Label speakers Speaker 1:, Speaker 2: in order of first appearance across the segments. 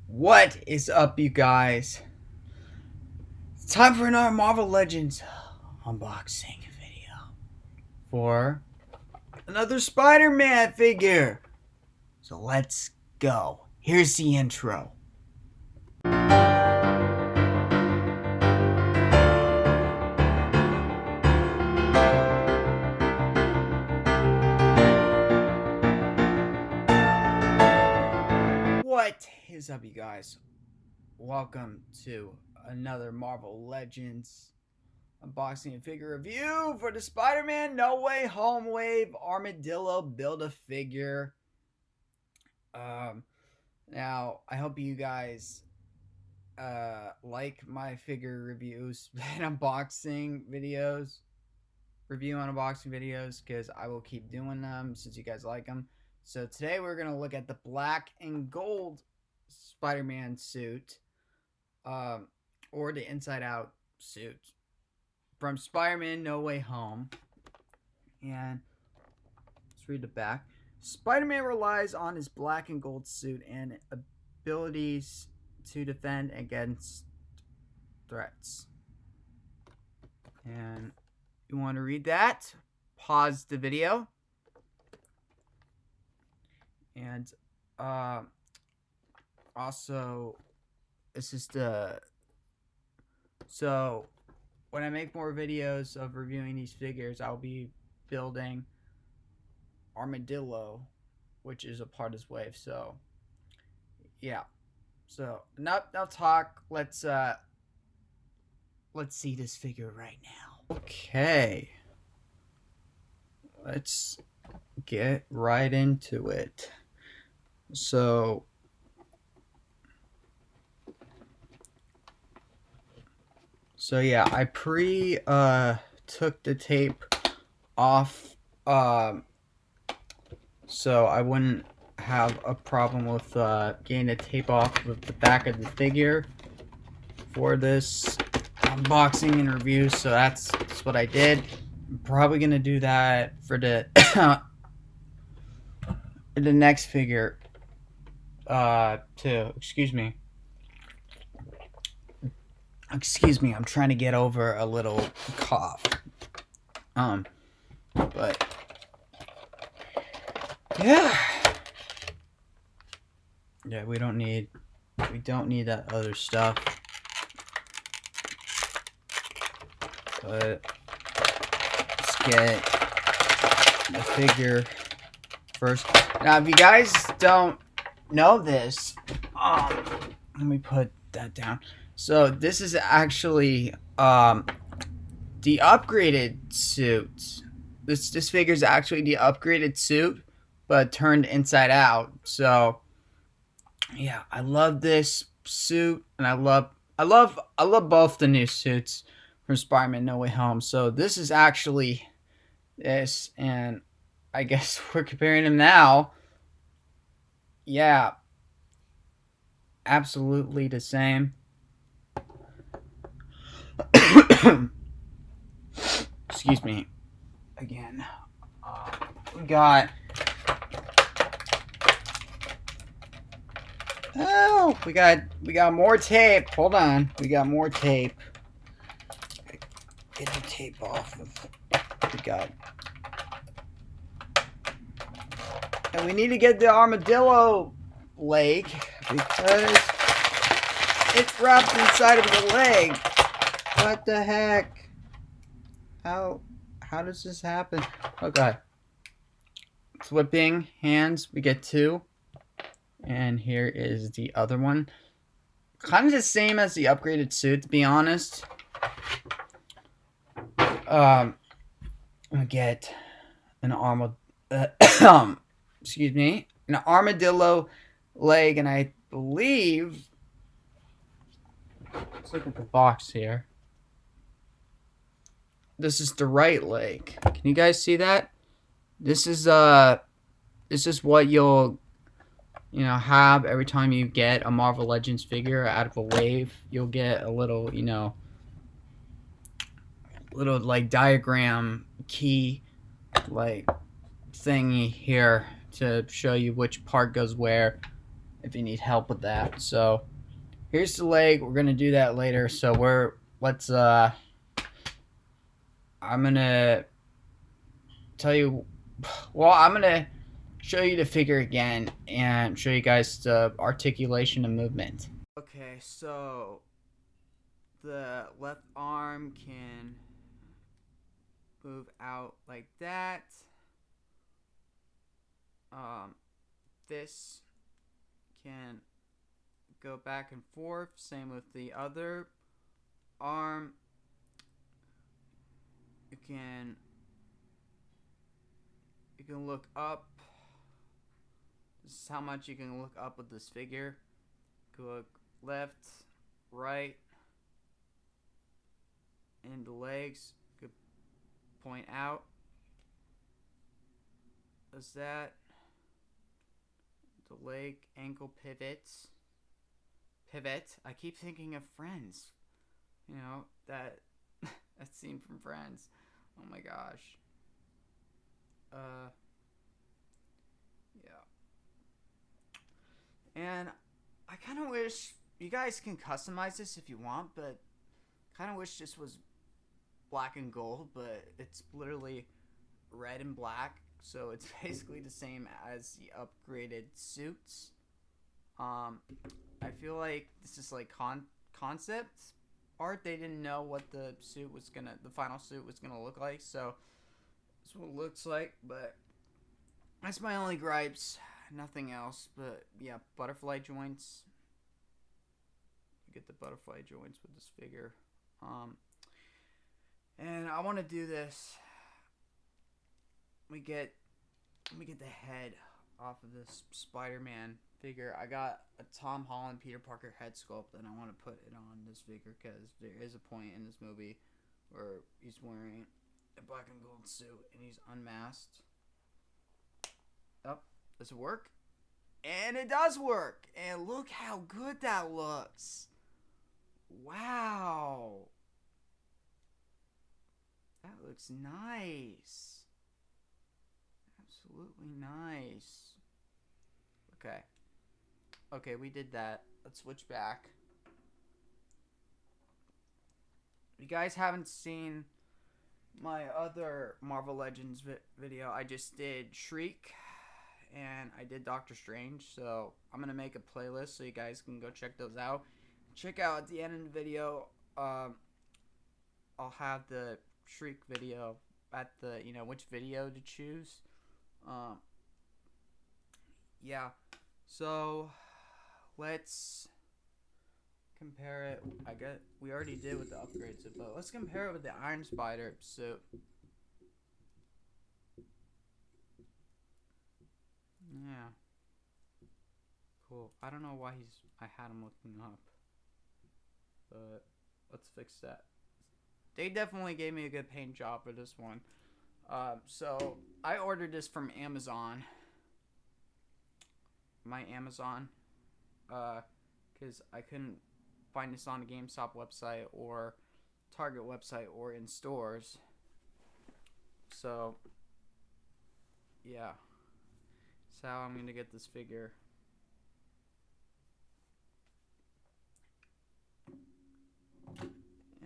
Speaker 1: What is up, you guys? It's time for another Marvel Legends unboxing video for another Spider-Man figure. So let's go. Here's the intro. What is up, you guys? Welcome to another Marvel Legends unboxing and figure review for the Spider-Man No Way Home Wave Armadillo Build-A-Figure. Now, I hope you guys like my figure reviews and unboxing videos, because I will keep doing them since you guys like them. So today we're going to look at the black and gold Spider-Man suit, or the inside out suit from Spider-Man No Way Home. And let's read the back. Spider-Man relies on his black and gold suit and abilities to defend against threats. And you want to read that? Pause the video. And also, this is so when I make more videos of reviewing these figures, I'll be building Armadillo, which is a part of this wave. So yeah, so now talk. Let's see this figure right now. Okay, let's get right into it. So yeah, I took the tape off so I wouldn't have a problem with getting the tape off of the back of the figure for this unboxing and review. So that's what I did. I'm probably gonna do that for the the next figure too. Excuse me, I'm trying to get over a little cough. But yeah, we don't need that other stuff. But let's get the figure first. Now, if you guys don't know this, let me put that down. So this is actually the upgraded suit. This figure is actually the upgraded suit, but turned inside out. So yeah, I love this suit, and I love both the new suits from Spider-Man No Way Home. So this is actually this, and I guess we're comparing them now. Yeah, absolutely the same. Excuse me again. We got we got more tape. Hold on, we got more tape. Get the tape off of. We got, and we need to get the armadillo leg because it's wrapped inside of the leg. What the heck? How does this happen? Okay. Flipping hands, we get two. And here is the other one. Kind of the same as the upgraded suit, to be honest. I get an excuse me, an armadillo leg, and I believe, let's look at the box here. This is the right leg. Can you guys see that? This is what you'll have every time you get a Marvel Legends figure out of a wave. You'll get a little, little like diagram key like thingy here to show you which part goes where. if you need help with that. So here's the leg. We're gonna do that later. So I'm gonna tell you. Well, I'm gonna show you the figure again and show you guys the articulation and movement. Okay, so the left arm can move out like that. This can go back and forth. Same with the other arm. You can look up. This is how much you can look up with this figure. You can look left, right, and the legs could point out. Does that? The leg ankle pivots. Pivot. I keep thinking of Friends. You know, that scene from Friends. Oh my gosh. Yeah. And I kind of wish you guys can customize this if you want, but kind of wish this was black and gold, but it's literally red and black, so it's basically the same as the upgraded suits. I feel like this is like concept art. They didn't know what the final suit was gonna look like, so this is what it looks like. But that's my only gripes, nothing else. But yeah, butterfly joints. You get the butterfly joints with this figure. And I want to do this. Let me get the head off of this Spider-Man figure. I got a Tom Holland Peter Parker head sculpt, and I want to put it on this figure because there is a point in this movie where he's wearing a black and gold suit and he's unmasked. Oh, does it work? And it does work. And look how good that looks. Wow. That looks nice. Absolutely nice. Okay. Okay, we did that. Let's switch back. If you guys haven't seen my other Marvel Legends video, I just did Shriek and I did Doctor Strange, so I'm gonna make a playlist so you guys can go check those out. Check out at the end of the video, I'll have the Shriek video at the, which video to choose. Yeah, so let's compare it. We already did with the upgrades, but let's compare it with the Iron Spider suit. Yeah. Cool. I don't know why I had him looking up. But let's fix that. They definitely gave me a good paint job for this one. So I ordered this from Amazon. My Amazon. Because I couldn't find this on the GameStop website or Target website or in stores. So, yeah. That's how I'm going to get this figure.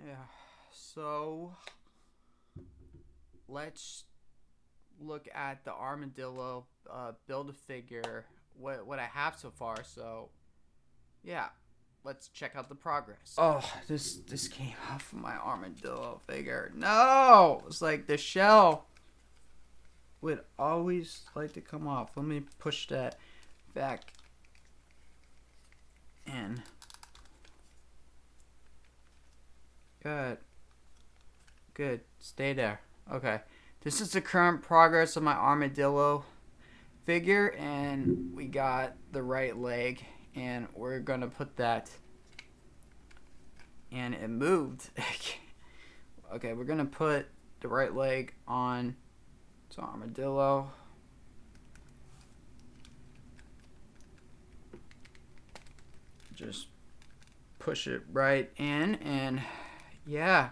Speaker 1: Yeah. So, let's look at the armadillo build-a-figure, what I have so far. So, yeah. Let's check out the progress. Oh, this came off of my armadillo figure. No! It's like the shell would always like to come off. Let me push that back in. Good. Good. Stay there. Okay. This is the current progress of my armadillo figure, and we got the right leg, and we're gonna put that, and it moved. Okay, we're gonna put the right leg on to armadillo. Just push it right in, and yeah,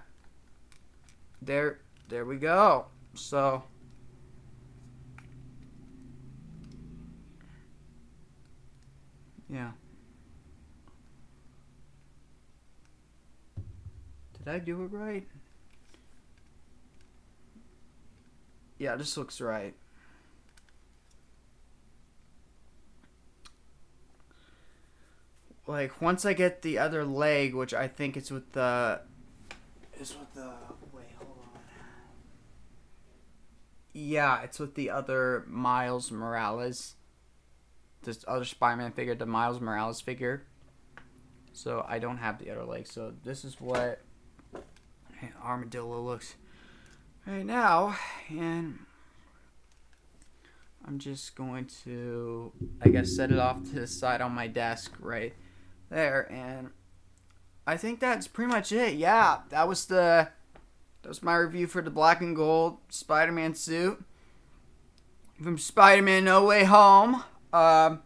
Speaker 1: there we go. So yeah, Did I do it right? Yeah, this looks right. Like, once I get the other leg, which I think is with the... Wait, hold on. Yeah, it's with the other Miles Morales. This other Spider-Man figure, the Miles Morales figure. So, I don't have the other leg. So, this is what Armadillo looks right now. And I'm just going to, I guess, set it off to the side on my desk right there, and I think that's pretty much it. Yeah, that was my review for the black and gold Spider-Man suit from Spider-Man No Way Home. And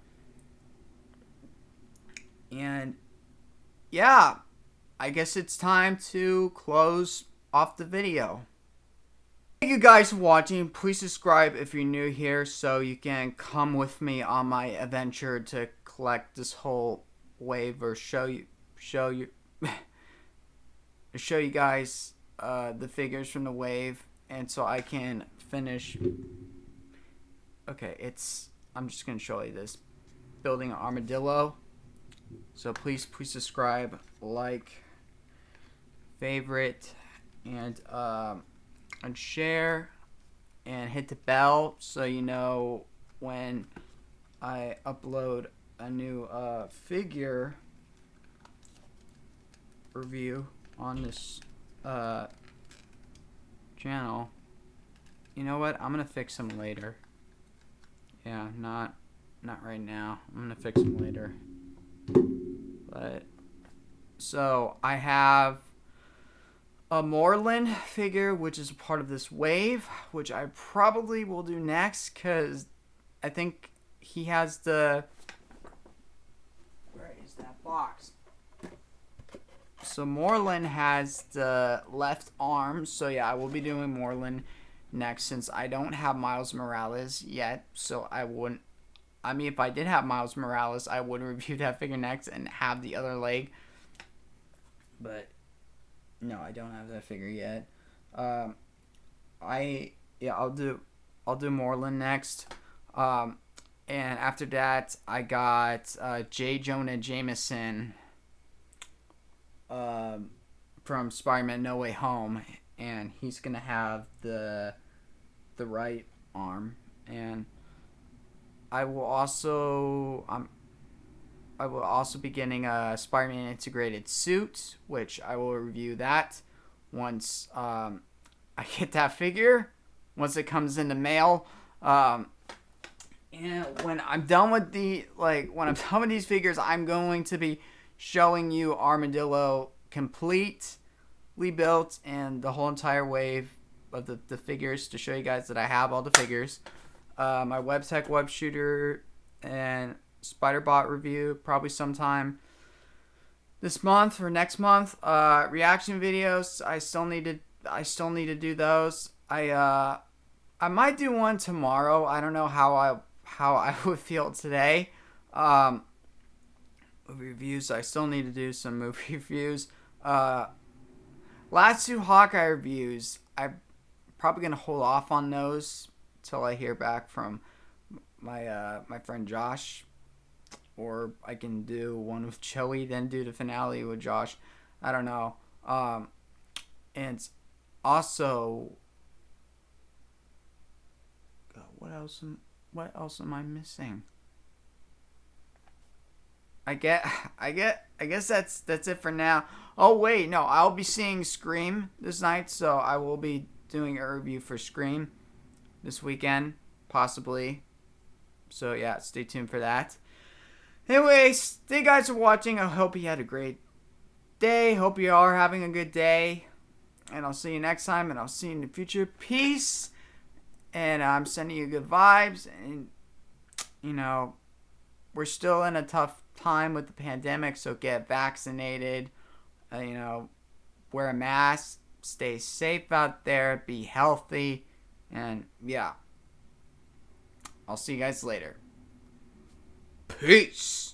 Speaker 1: yeah, I guess it's time to close off the video. Thank you guys for watching. Please subscribe if you're new here so you can come with me on my adventure to collect this whole wave, or show you guys the figures from the wave, and so I can finish. Okay, I'm just gonna show you this, building an armadillo. So please subscribe, like, favorite, and share, and hit the bell so you know when I upload a new figure review on this channel. You know what? I'm gonna fix them later. Yeah, not right now. I'm gonna fix them later. But so I have a Moreland figure, which is a part of this wave, which I probably will do next, because I think he has the... Where is that box? So Moreland has the left arm, so yeah, I will be doing Moreland next, since I don't have Miles Morales yet, so I wouldn't... I mean, if I did have Miles Morales, I would review that figure next and have the other leg. But no, I don't have that figure yet. I'll do Moreland next. And after that, I got J. Jonah Jameson from Spider-Man No Way Home, and he's gonna have the right arm. And I will also be getting a Spider-Man integrated suit, which I will review that once I get that figure, once it comes in the mail. And when I'm done with these figures, I'm going to be showing you Armadillo completely built and the whole entire wave of the figures, to show you guys that I have all the figures. My WebTech web shooter and Spider-Bot review probably sometime this month or next month. Reaction videos, I still need to do those. I might do one tomorrow. I don't know how I would feel today. Movie reviews, I still need to do some movie reviews. Last two Hawkeye reviews, I'm probably gonna hold off on those till I hear back from my friend Josh, or I can do one with Joey, then do the finale with Josh. I don't know. And also, what else am I missing? I guess that's it for now. Oh wait, no, I'll be seeing Scream this night, so I will be doing a review for Scream this weekend, possibly. So yeah, stay tuned for that. Anyways, thank you guys for watching. I hope you had a great day. Hope you are having a good day. And I'll see you next time, and I'll see you in the future. Peace. And I'm sending you good vibes. And, you know, we're still in a tough time with the pandemic, so get vaccinated. You know, wear a mask. Stay safe out there. Be healthy. And, yeah. I'll see you guys later. Peace.